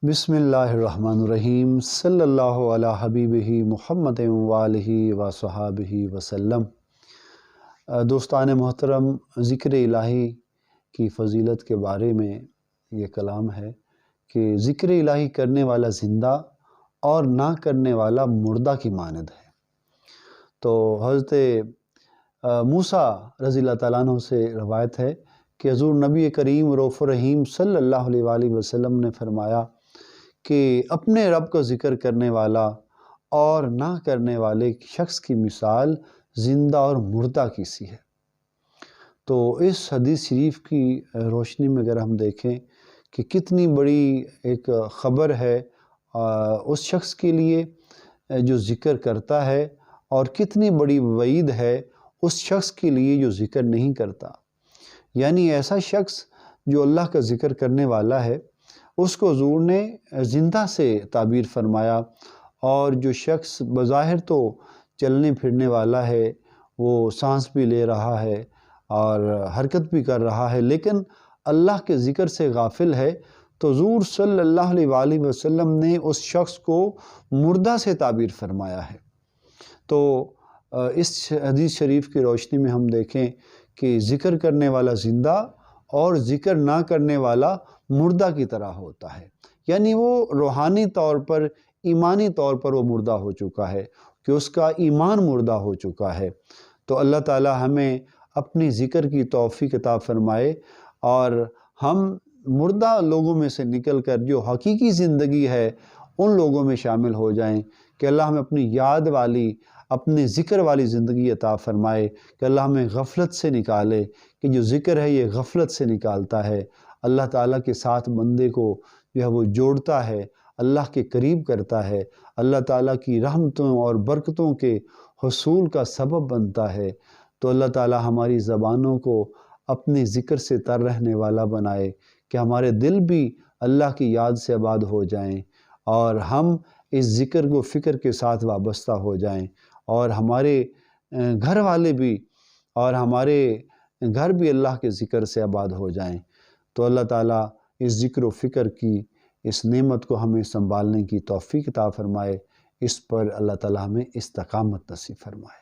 بسم اللہ الرحمن الرحیم صلی اللہ علی حبیبہ محمد وآلہ وصحابہ وسلم۔ دوستان محترم، ذکر الہی کی فضیلت کے بارے میں یہ کلام ہے کہ ذکر الہی کرنے والا زندہ اور نہ کرنے والا مردہ کی مانند ہے۔ تو حضرت موسیٰ رضی اللہ تعالیٰ عنہ سے روایت ہے کہ حضور نبی کریم رؤوف الرحیم صلی اللہ علیہ وآلہ وسلم نے فرمایا کہ اپنے رب کا ذکر کرنے والا اور نہ کرنے والے شخص کی مثال زندہ اور مردہ کی سی ہے۔ تو اس حدیث شریف کی روشنی میں اگر ہم دیکھیں کہ کتنی بڑی ایک خبر ہے اس شخص کے لیے جو ذکر کرتا ہے، اور کتنی بڑی وعید ہے اس شخص کے لیے جو ذکر نہیں کرتا۔ یعنی ایسا شخص جو اللہ کا ذکر کرنے والا ہے، اس کو حضور نے زندہ سے تعبیر فرمایا، اور جو شخص بظاہر تو چلنے پھرنے والا ہے، وہ سانس بھی لے رہا ہے اور حرکت بھی کر رہا ہے، لیکن اللہ کے ذکر سے غافل ہے، تو حضور صلی اللہ علیہ وآلہ وسلم نے اس شخص کو مردہ سے تعبیر فرمایا ہے۔ تو اس حدیث شریف کی روشنی میں ہم دیکھیں کہ ذکر کرنے والا زندہ اور ذکر نہ کرنے والا مردہ کی طرح ہوتا ہے۔ یعنی وہ روحانی طور پر، ایمانی طور پر وہ مردہ ہو چکا ہے کہ اس کا ایمان مردہ ہو چکا ہے۔ تو اللہ تعالی ہمیں اپنی ذکر کی توفیق عطا فرمائے، اور ہم مردہ لوگوں میں سے نکل کر جو حقیقی زندگی ہے ان لوگوں میں شامل ہو جائیں، کہ اللہ ہمیں اپنی یاد والی، اپنے ذکر والی زندگی عطا فرمائے، کہ اللہ ہمیں غفلت سے نکالے، کہ جو ذکر ہے یہ غفلت سے نکالتا ہے، اللہ تعالیٰ کے ساتھ بندے کو جو ہے وہ جوڑتا ہے، اللہ کے قریب کرتا ہے، اللہ تعالیٰ کی رحمتوں اور برکتوں کے حصول کا سبب بنتا ہے۔ تو اللہ تعالیٰ ہماری زبانوں کو اپنے ذکر سے تر رہنے والا بنائے، کہ ہمارے دل بھی اللہ کی یاد سے آباد ہو جائیں، اور ہم اس ذکر کو فکر کے ساتھ وابستہ ہو جائیں، اور ہمارے گھر والے بھی اور ہمارے گھر بھی اللہ کے ذکر سے آباد ہو جائیں۔ تو اللہ تعالیٰ اس ذکر و فکر کی اس نعمت کو ہمیں سنبھالنے کی توفیق عطا فرمائے، اس پر اللہ تعالیٰ ہمیں استقامت نصیب فرمائے۔